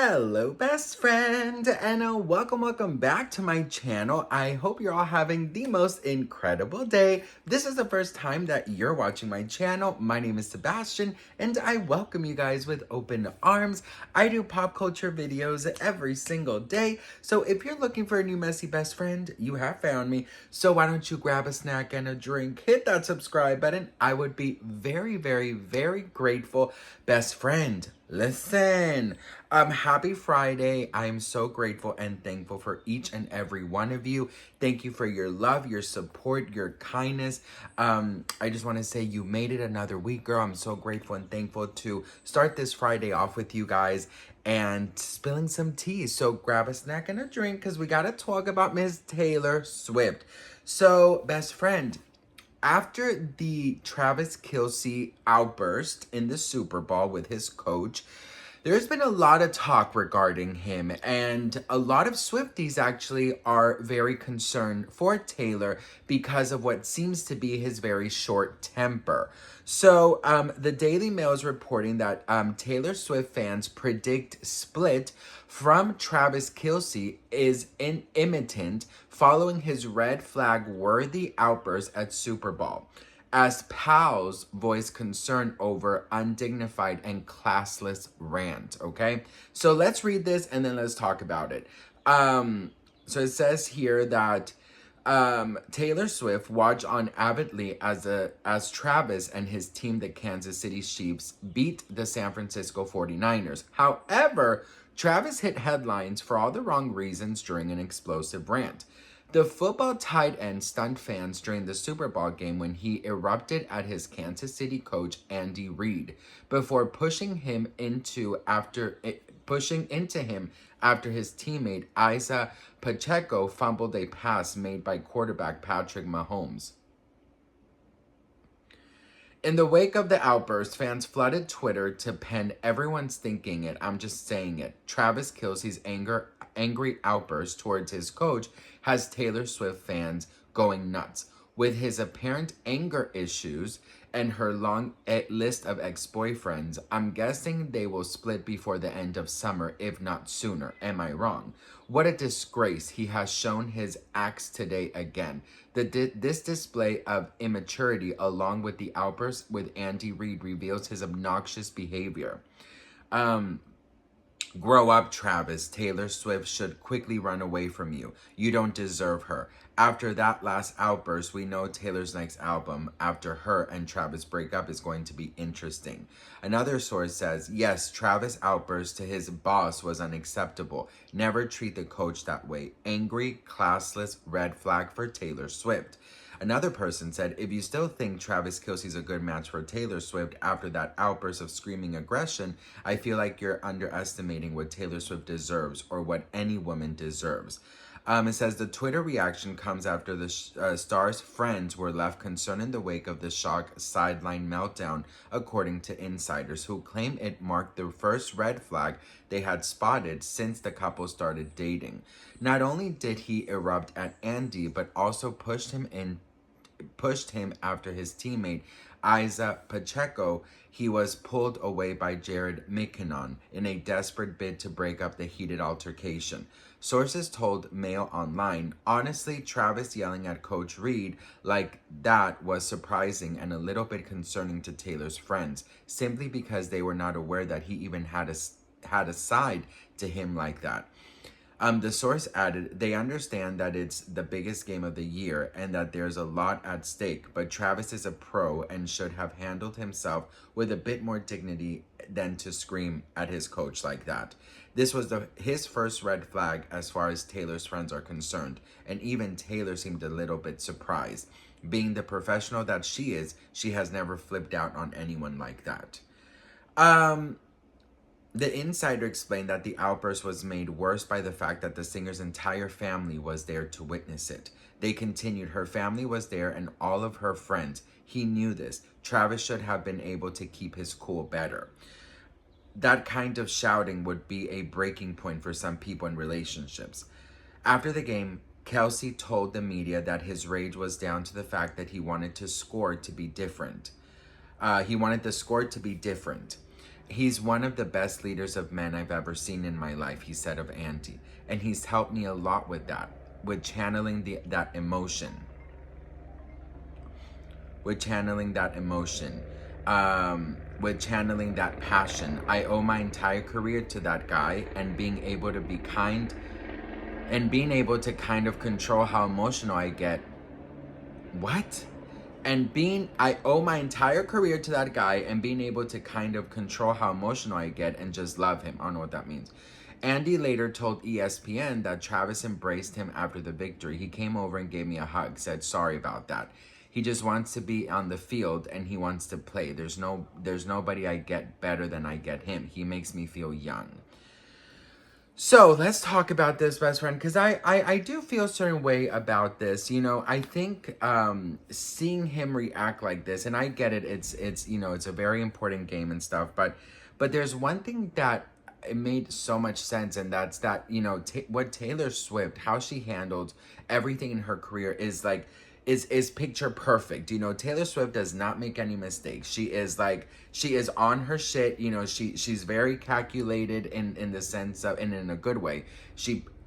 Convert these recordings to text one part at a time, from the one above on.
Hello, best friend, and welcome back to my channel. I hope you're all having the most incredible day. This is the first time that you're watching my channel. My name is Sebastian, and I welcome you guys with open arms. I do pop culture videos every single day, so if you're looking for a new messy best friend, you have found me. So why don't you grab a snack and a drink, hit that subscribe button. I would be very, very, very grateful. Best friend, listen. Happy Friday. I am so grateful and thankful for each and every one of you. Thank you for your love, your support, your kindness. I just want to say you made it another week, girl. I'm so grateful and thankful to start this Friday off with you guys and spilling some tea. So grab a snack and a drink because we got to talk about Miss Taylor Swift. So, best friend, after the Travis Kelce outburst in the Super Bowl with his coach, there's been a lot of talk regarding him, and a lot of Swifties actually are very concerned for Taylor because of what seems to be his very short temper. So, the Daily Mail is reporting that Taylor Swift fans predict split from Travis Kelce is imminent following his red flag worthy outburst at Super Bowl, as pals voice concern over undignified and classless rant, okay? So let's read this and then let's talk about it. So it says here that Taylor Swift watched on avidly as Travis and his team, the Kansas City Chiefs, beat the San Francisco 49ers. However, Travis hit headlines for all the wrong reasons during an explosive rant. The football tight end stunned fans during the Super Bowl game when he erupted at his Kansas City coach Andy Reid before pushing into him after his teammate Isa Pacheco fumbled a pass made by quarterback Patrick Mahomes. In the wake of the outburst, fans flooded Twitter to pen "Everyone's thinking it, I'm just saying it." Travis Kelce's angry outburst towards his coach has Taylor Swift fans going nuts. With his apparent anger issues and her long list of ex-boyfriends, I'm guessing they will split before the end of summer, if not sooner. Am I wrong? What a disgrace. He has shown his acts today again. This display of immaturity, along with the outburst with Andy Reid, reveals his obnoxious behavior. Grow up, Travis. Taylor Swift should quickly run away from you. You don't deserve her. After that last outburst, we know Taylor's next album after her and Travis break up is going to be interesting. Another source says, yes, Travis' outburst to his boss was unacceptable. Never treat the coach that way. Angry, classless, red flag for Taylor Swift. Another person said, if you still think Travis Kelce's a good match for Taylor Swift after that outburst of screaming aggression, I feel like you're underestimating what Taylor Swift deserves, or what any woman deserves. It says the Twitter reaction comes after the star's friends were left concerned in the wake of the shock sideline meltdown, according to insiders, who claim it marked the first red flag they had spotted since the couple started dating. Not only did he erupt at Andy, but also pushed him after his teammate Isa Pacheco. He was pulled away by Jared McKinnon in a desperate bid to break up the heated altercation. Sources told Mail Online, honestly, Travis yelling at Coach Reid like that was surprising and a little bit concerning to Taylor's friends, simply because they were not aware that he even had a side to him like that. The source added, they understand that it's the biggest game of the year and that there's a lot at stake, but Travis is a pro and should have handled himself with a bit more dignity than to scream at his coach like that. This was his first red flag as far as Taylor's friends are concerned, and even Taylor seemed a little bit surprised. Being the professional that she is, she has never flipped out on anyone like that. The insider explained that the outburst was made worse by the fact that the singer's entire family was there to witness it. They continued, her family was there and all of her friends. He knew this. Travis should have been able to keep his cool better. That kind of shouting would be a breaking point for some people in relationships. After the game, Kelce told the media that his rage was down to the fact that he wanted the score to be different. He's one of the best leaders of men I've ever seen in my life, he said of Andy. And he's helped me a lot with that, with channeling that emotion. With channeling that emotion. With channeling that passion. I owe my entire career to that guy, and being able to be kind and being able to kind of control how emotional I get. What? I owe my entire career to that guy, and being able to kind of control how emotional I get and just love him. I don't know what that means. Andy later told ESPN that Travis embraced him after the victory. He came over and gave me a hug, said sorry about that. He just wants to be on the field and he wants to play. There's nobody I get better than I get him. He makes me feel young. So let's talk about this, best friend, because I do feel a certain way about this. You know, I think seeing him react like this, and I get it, it's you know, it's a very important game and stuff, but there's one thing that it made so much sense, and that's that, you know, what Taylor Swift, how she handled everything in her career is like, is picture perfect. You know, Taylor Swift does not make any mistakes. She is on her shit. You know, she's very calculated in the sense of, and in a good way.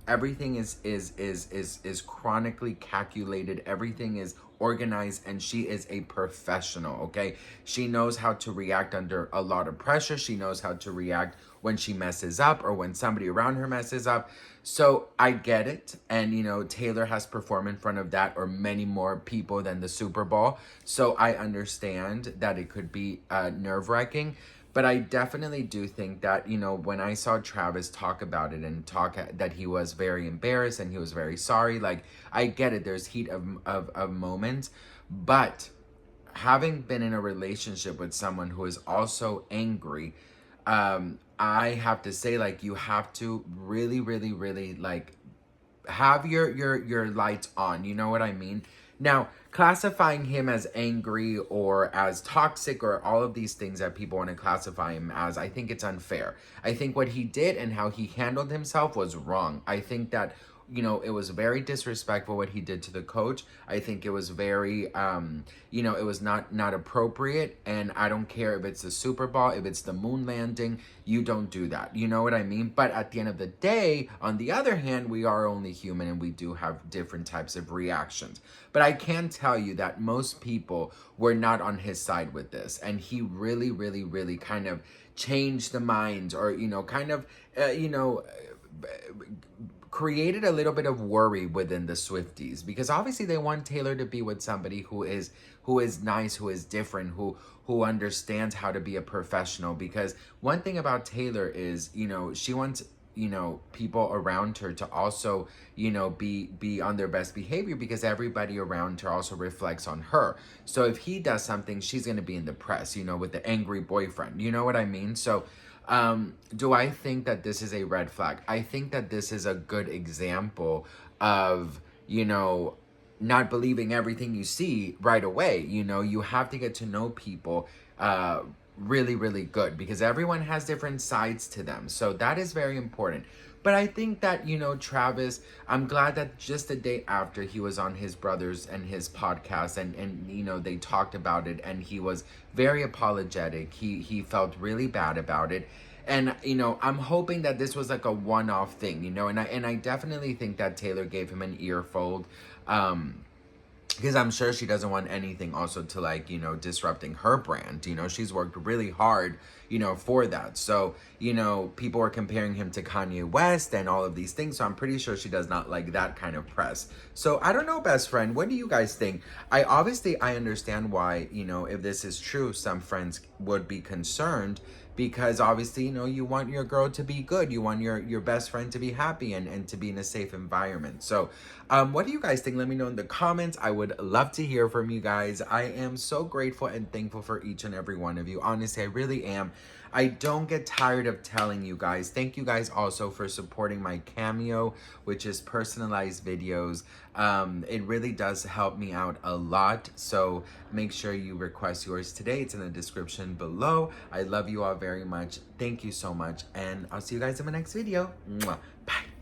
Everything is chronically calculated. Everything is organized, and she is a professional, okay? She knows how to react under a lot of pressure. She knows how to react when she messes up or when somebody around her messes up. So I get it. And, you know, Taylor has performed in front of that or many more people than the Super Bowl. So I understand that it could be nerve-wracking. But I definitely do think that, you know, when I saw Travis talk about it and talk that he was very embarrassed and he was very sorry, like, I get it. There's heat of moments. But having been in a relationship with someone who is also angry, I have to say, like, you have to really, really, really, like, have your lights on. You know what I mean? Now, classifying him as angry or as toxic or all of these things that people want to classify him as, I think it's unfair. I think what he did and how he handled himself was wrong. I think that, you know, it was very disrespectful what he did to the coach. I think it was very, you know, it was not appropriate. And I don't care if it's the Super Bowl, if it's the moon landing, you don't do that. You know what I mean? But at the end of the day, on the other hand, we are only human and we do have different types of reactions. But I can tell you that most people were not on his side with this. And he really, really, really kind of changed the minds, or, you know, kind of, you know, created a little bit of worry within the Swifties, because obviously they want Taylor to be with somebody who is nice, who is different, who understands how to be a professional. Because one thing about Taylor is, you know, she wants, you know, people around her to also, you know, be on their best behavior, because everybody around her also reflects on her. So if he does something, she's going to be in the press, you know, with the angry boyfriend. You know what I mean? So do I think that this is a red flag? I think that this is a good example of, you know, not believing everything you see right away. You know, you have to get to know people really, really good, because everyone has different sides to them. So that is very important. But I think that, you know, Travis, I'm glad that just the day after he was on his brother's and his podcast, and you know, they talked about it, and he was very apologetic. He felt really bad about it. And, you know, I'm hoping that this was like a one-off thing, you know, and I definitely think that Taylor gave him an earfold. Because I'm sure she doesn't want anything also to, like, you know, disrupting her brand. You know, she's worked really hard, you know, for that. So, you know, people are comparing him to Kanye West and all of these things. So I'm pretty sure she does not like that kind of press. So I don't know, best friend. What do you guys think? I understand why, you know, if this is true, some friends would be concerned. Because obviously, you know, you want your girl to be good. You want your best friend to be happy and to be in a safe environment. So what do you guys think? Let me know in the comments. I would love to hear from you guys. I am so grateful and thankful for each and every one of you. Honestly, I really am. I don't get tired of telling you guys. Thank you guys also for supporting my CAMEO, which is personalized videos. It really does help me out a lot. So make sure you request yours today. It's in the description below. I love you all very much. Thank you so much. And I'll see you guys in my next video. Mwah. Bye.